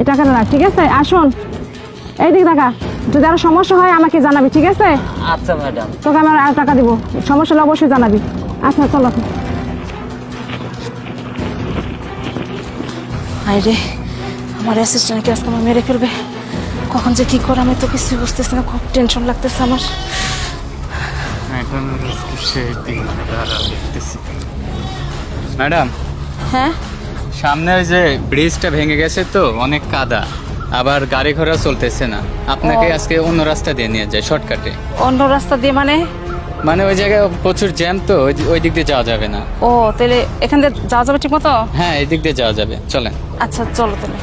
এই টাকাটা রাখ, ঠিক আছে? আসুন, এইদিকে টাকা, যদি আরো সমস্যা হয় আমাকে জানাবি, ঠিক আছে? আচ্ছা ম্যাডাম। তোকে আমি আরো টাকা দিব, সমস্যা হলে অবশ্যই জানাবি। আচ্ছা চলো। আরে আমার অ্যাসিস্ট্যান্টকে আজকে আমার মেরে ফেলবে, কখন যে কি করে আমি তো কিছুই বুঝতেছি না, খুব টেনশন লাগতেছে আমার। ম্যাডাম, হ্যাঁ সামনে ওই যে ব্রিজটা ভেঙে গেছে তো অনেক কাদা, আবার গাড়ি ঘোড়া চলতেছে না, আপনাকে আজকে অন্য রাস্তা দিয়ে নিয়ে যায় শর্টকাটে। অন্য রাস্তা দিয়ে মানে? মানে ওই জায়গায় প্রচুর জ্যাম তো, ওই দিক দিয়ে যাওয়া যাবে না। ও তাহলে এখান দিয়ে যাওয়া যাবে ঠিক মতো? হ্যাঁ, এই দিক দিয়ে যাওয়া যাবে, চলেন। আচ্ছা চলো তাহলে।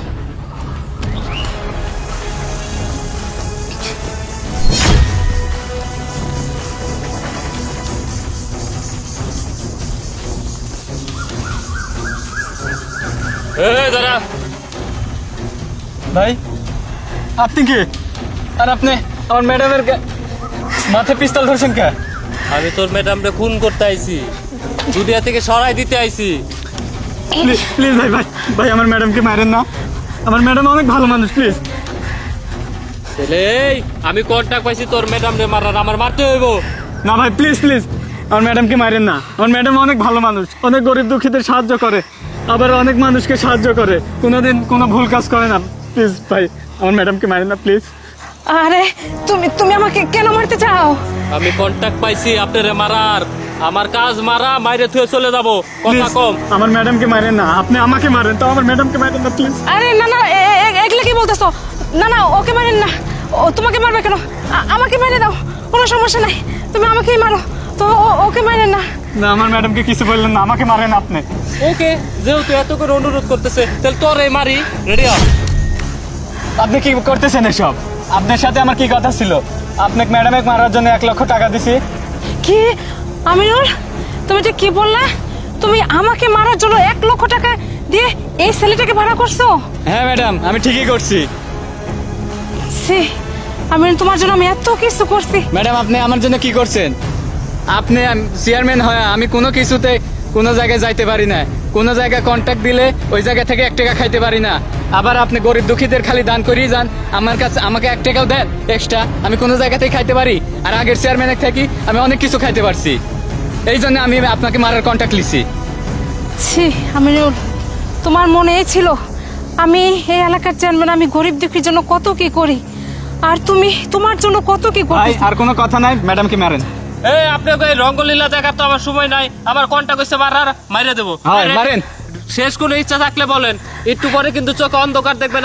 দাঁড়া ভাই, আপনি কি? আর আপনি আমার ম্যাডামের মাথায় পিস্তল ধরছেন কে? আমি তোর ম্যাডামরে খুন করতে আইছি, দুনিয়া থেকে সরাই দিতে আইছি। প্লিজ প্লিজ ভাই, ভাই ভাই আমার ম্যাডামকে মারেন না, আমার ম্যাডাম অনেক ভালো মানুষ, প্লিজ। এই আমি কন্টাক্ট পাইছি তোর ম্যাডামরে মারার, আমার মারতে হইব। না ভাই প্লিজ প্লিজ, আমার ম্যাডামকে মারেন না, আমার ম্যাডাম অনেক ভালো মানুষ, অনেক গরিব দুঃখীদের সাহায্য করে, আবার অনেক মানুষকে সাহায্য করে, কোনোদিন কোনো ভুল কাজ করে না। প্লিজ ভাই, আমার ম্যাডামকে মারেন না প্লিজ। আরে তুমি আমাকে কেন মারতে চাও? আমি কন্টাক্ট পাইছি আপনারে মারার, আমার কাজ মারা, মাইরে থুয়ে চলে যাব, কথা Please, কম। আমার ম্যাডামকে মারেন না, আপনি আমাকে মারেন, তো আমার ম্যাডামকে মারেন না প্লিজ। আরে না না, এগুলো কি বলতেছো? না না, ওকে মারেন না, ও তোমাকে মারবে কেন? আমাকে মেরে দাও, কোনো সমস্যা নাই, তুমি আমাকেই মারো, তো ওকে মারেন না। না, আমার ম্যাডামকে কিছু বললেন না, আমাকে মারেন আপনি। ওকে, যেহেতু এত করে অনুরোধ করতেছে, তাহলে তোরে মারি, রেডি হ। আপনি কি করতেছেন এসব? আপনার সাথে আমার কি কথা ছিল? আপনাকে ম্যাডামকে মারার জন্য 1 লক্ষ টাকা দিছি। কি আমিনুল, তুমি এটা কি বললা? তুমি আমাকে মারার জন্য 1 লক্ষ টাকা দিয়ে এই ছেলেটাকে ভাড়া করছো? হ্যাঁ ম্যাডাম, আমি ঠিকই করছি। সে আমিনুল, তোমার জন্য আমি এত কিছু করছি। ম্যাডাম, আপনি আমার জন্য কি করছেন? আপনি চেয়ারম্যান হয়, আমি কোনো কিছুতে কোনো জায়গায় যাইতে পারি না, কোনো জায়গায় কন্ট্যাক্ট দিলে ওই জায়গা থেকে 1 টাকা খাইতে পারি না, আবার আপনি গরিব দুঃখীদের খালি দান করিয়ে যান, আমার কাছে আমাকে 1 টাকাও দেন এক্সট্রা, আমি কোনো জায়গাতেই খাইতে পারি, আর আগের চেয়ারম্যানের থাকি আমি অনেক কিছু খাইতে পারছি, এই জন্য আমি আপনাকে মারার কন্ট্যাক্ট লিছি। ছি আমিনুল, তোমার মনে ছিল আমি এই এলাকার চেয়ারম্যান, আমি গরিব দুঃখীর জন্য কত কি করি, আর তুমি তোমার জন্য কত কি ভাই করছো। আর কোনো কথা নাই, ম্যাডামকে মারেন। এই আপনাকে এই রঙ্গলীলা দেখার তো আমার সময় নাই, আমার কন্টাক্ট হইছে মারার, মাইরে দেবো। হয় মারেন। শেষ কোনো ইচ্ছা থাকলে বলেন, একটু পরে কিন্তু চোখে অন্ধকার দেখবেন।